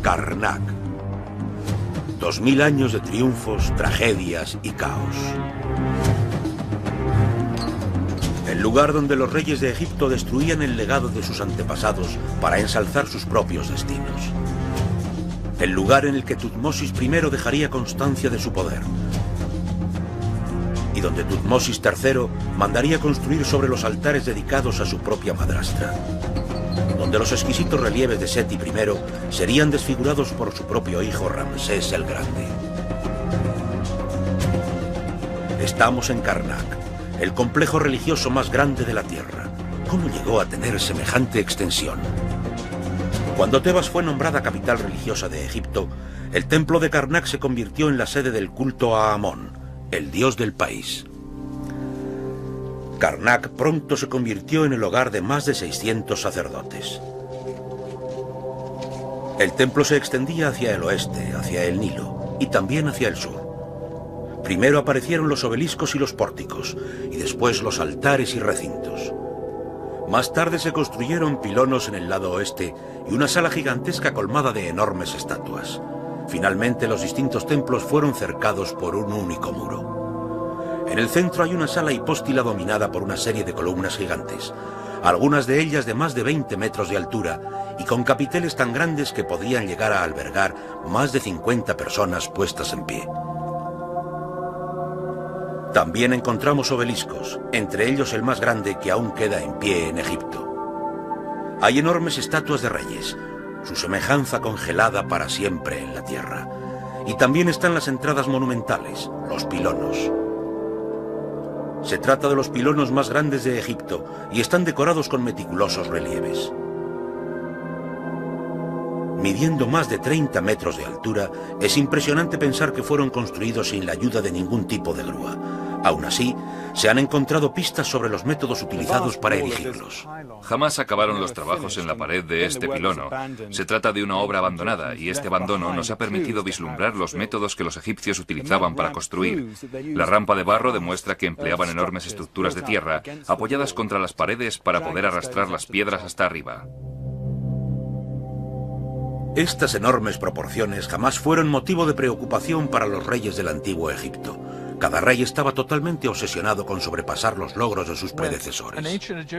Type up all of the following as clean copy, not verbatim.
Karnak. 2000 años de triunfos, tragedias y caos. El lugar donde los reyes de Egipto destruían el legado de sus antepasados para ensalzar sus propios destinos. El lugar en el que Tutmosis I dejaría constancia de su poder. Y donde Tutmosis III mandaría construir sobre los altares dedicados a su propia madrastra. Donde los exquisitos relieves de Seti I serían desfigurados por su propio hijo Ramsés el Grande. Estamos en Karnak, el complejo religioso más grande de la Tierra. ¿Cómo llegó a tener semejante extensión? Cuando Tebas fue nombrada capital religiosa de Egipto, el templo de Karnak se convirtió en la sede del culto a Amón, el dios del país. Karnak pronto se convirtió en el hogar de más de 600 sacerdotes. El templo se extendía hacia el oeste, hacia el Nilo, y también hacia el sur. Primero aparecieron los obeliscos y los pórticos, y después los altares y recintos. Más tarde se construyeron pilonos en el lado oeste y una sala gigantesca colmada de enormes estatuas. Finalmente, los distintos templos fueron cercados por un único muro. En el centro hay una sala hipóstila dominada por una serie de columnas gigantes, algunas de ellas de más de 20 metros de altura y con capiteles tan grandes que podrían llegar a albergar más de 50 personas puestas en pie. También encontramos obeliscos, entre ellos el más grande que aún queda en pie en Egipto. Hay enormes estatuas de reyes, su semejanza congelada para siempre en la tierra. Y también están las entradas monumentales, los pilonos. Se trata de los pilonos más grandes de Egipto y están decorados con meticulosos relieves. Midiendo más de 30 metros de altura, es impresionante pensar que fueron construidos sin la ayuda de ningún tipo de grúa. Aún así, se han encontrado pistas sobre los métodos utilizados para erigirlos. Jamás acabaron los trabajos en la pared de este pilono. Se trata de una obra abandonada y este abandono nos ha permitido vislumbrar los métodos que los egipcios utilizaban para construir. La rampa de barro demuestra que empleaban enormes estructuras de tierra apoyadas contra las paredes para poder arrastrar las piedras hasta arriba. Estas enormes proporciones jamás fueron motivo de preocupación para los reyes del antiguo Egipto. Cada rey estaba totalmente obsesionado con sobrepasar los logros de sus predecesores.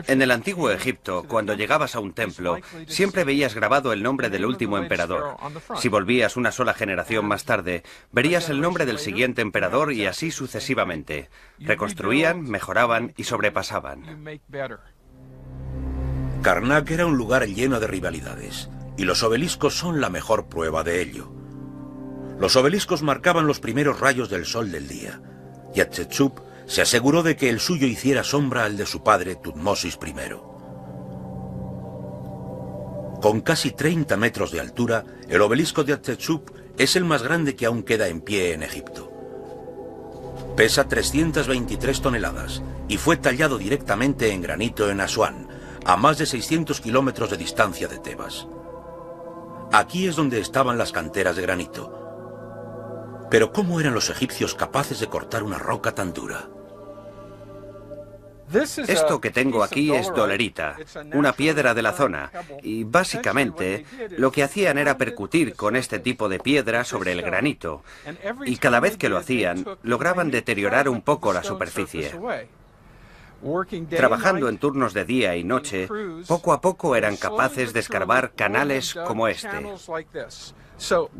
En el antiguo Egipto, cuando llegabas a un templo, siempre veías grabado el nombre del último emperador. Si volvías una sola generación más tarde, verías el nombre del siguiente emperador y así sucesivamente. Reconstruían, mejoraban y sobrepasaban. Karnak era un lugar lleno de rivalidades, y los obeliscos son la mejor prueba de ello. Los obeliscos marcaban los primeros rayos del sol del día, y Hatshepsut se aseguró de que el suyo hiciera sombra al de su padre Tutmosis I. Con casi 30 metros de altura, el obelisco de Hatshepsut es el más grande que aún queda en pie en Egipto. Pesa 323 toneladas y fue tallado directamente en granito en Asuán, a más de 600 kilómetros de distancia de Tebas. Aquí es donde estaban las canteras de granito. Pero ¿cómo eran los egipcios capaces de cortar una roca tan dura? Esto que tengo aquí es dolerita, una piedra de la zona, y básicamente lo que hacían era percutir con este tipo de piedra sobre el granito, y cada vez que lo hacían, lograban deteriorar un poco la superficie. Trabajando en turnos de día y noche, poco a poco eran capaces de escarbar canales como este.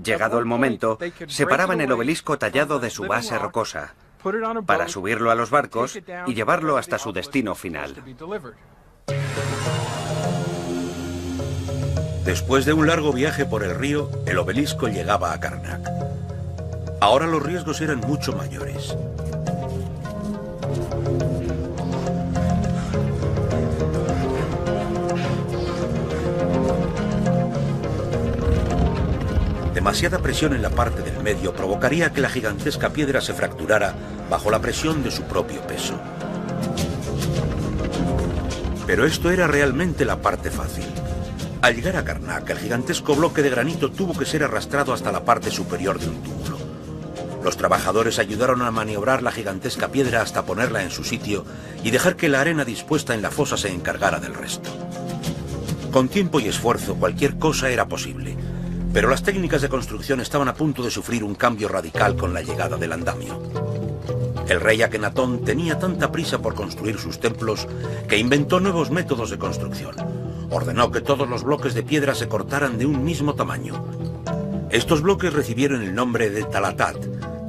Llegado el momento, separaban el obelisco tallado de su base rocosa, para subirlo a los barcos y llevarlo hasta su destino final. Después de un largo viaje por el río, el obelisco llegaba a Karnak. Ahora los riesgos eran mucho mayores. Demasiada presión en la parte del medio provocaría que la gigantesca piedra se fracturara bajo la presión de su propio peso. Pero esto era realmente la parte fácil. Al llegar a Karnak, el gigantesco bloque de granito tuvo que ser arrastrado hasta la parte superior de un túmulo. Los trabajadores ayudaron a maniobrar la gigantesca piedra hasta ponerla en su sitio y dejar que la arena dispuesta en la fosa se encargara del resto. Con tiempo y esfuerzo, cualquier cosa era posible. Pero las técnicas de construcción estaban a punto de sufrir un cambio radical con la llegada del andamio. El rey Akenatón tenía tanta prisa por construir sus templos que inventó nuevos métodos de construcción. Ordenó que todos los bloques de piedra se cortaran de un mismo tamaño. Estos bloques recibieron el nombre de talatat.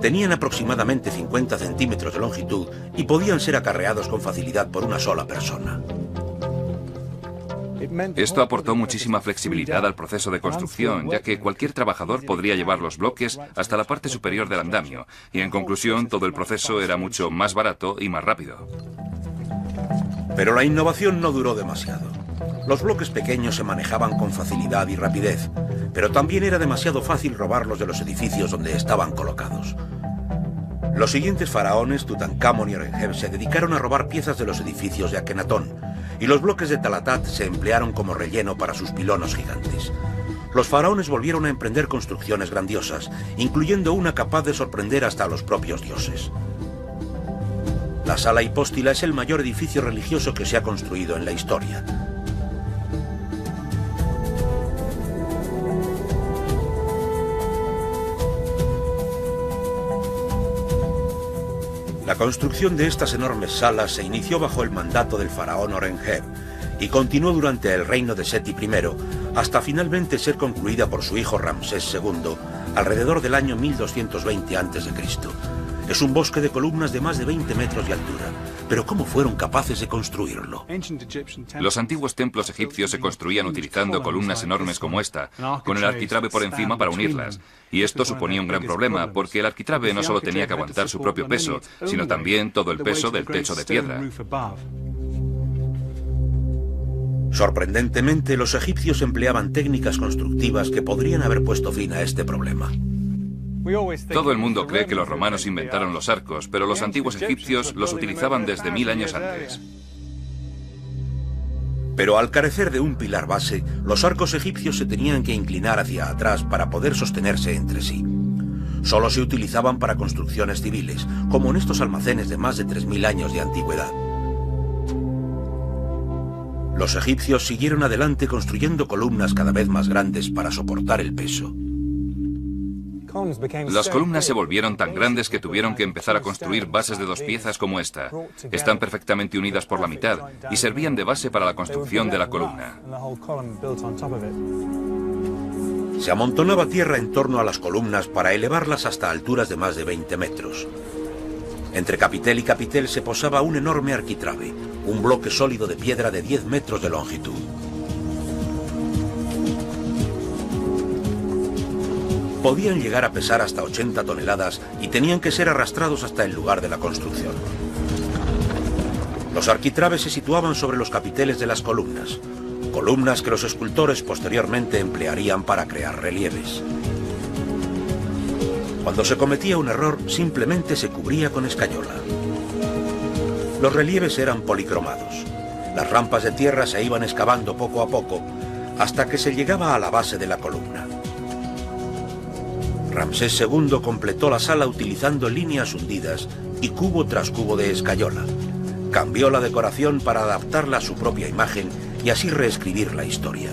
Tenían aproximadamente 50 centímetros de longitud y podían ser acarreados con facilidad por una sola persona. Esto aportó muchísima flexibilidad al proceso de construcción, ya que cualquier trabajador podría llevar los bloques hasta la parte superior del andamio, y en conclusión todo el proceso era mucho más barato y más rápido. Pero la innovación no duró demasiado. Los bloques pequeños se manejaban con facilidad y rapidez, pero también era demasiado fácil robarlos de los edificios donde estaban colocados. Los siguientes faraones, Tutankamón y Orenheb, se dedicaron a robar piezas de los edificios de Akenatón, y los bloques de talatat se emplearon como relleno para sus pilonos gigantes. Los faraones volvieron a emprender construcciones grandiosas, incluyendo una capaz de sorprender hasta a los propios dioses. La Sala Hipóstila es el mayor edificio religioso que se ha construido en la historia. La construcción de estas enormes salas se inició bajo el mandato del faraón Orenheb y continuó durante el reino de Seti I, hasta finalmente ser concluida por su hijo Ramsés II, alrededor del año 1220 a.C. Es un bosque de columnas de más de 20 metros de altura. Pero ¿cómo fueron capaces de construirlo? Los antiguos templos egipcios se construían utilizando columnas enormes como esta, con el arquitrabe por encima para unirlas. Y esto suponía un gran problema, porque el arquitrabe no solo tenía que aguantar su propio peso, sino también todo el peso del techo de piedra. Sorprendentemente, los egipcios empleaban técnicas constructivas que podrían haber puesto fin a este problema. Todo el mundo cree que los romanos inventaron los arcos, pero los antiguos egipcios los utilizaban desde 1000 años antes. Pero al carecer de un pilar base, los arcos egipcios se tenían que inclinar hacia atrás para poder sostenerse entre sí. Solo se utilizaban para construcciones civiles, como en estos almacenes de más de 3000 años de antigüedad. Los egipcios siguieron adelante construyendo columnas cada vez más grandes para soportar el peso. Las columnas se volvieron tan grandes que tuvieron que empezar a construir bases de 2 piezas como esta. Están perfectamente unidas por la mitad y servían de base para la construcción de la columna. Se amontonaba tierra en torno a las columnas para elevarlas hasta alturas de más de 20 metros. Entre capitel y capitel se posaba un enorme arquitrabe, un bloque sólido de piedra de 10 metros de longitud. Podían llegar a pesar hasta 80 toneladas y tenían que ser arrastrados hasta el lugar de la construcción. Los arquitrabes se situaban sobre los capiteles de las columnas, columnas que los escultores posteriormente emplearían para crear relieves. Cuando se cometía un error, simplemente se cubría con escayola. Los relieves eran policromados. Las rampas de tierra se iban excavando poco a poco hasta que se llegaba a la base de la columna. Ramsés II completó la sala utilizando líneas hundidas y cubo tras cubo de escayola. Cambió la decoración para adaptarla a su propia imagen y así reescribir la historia.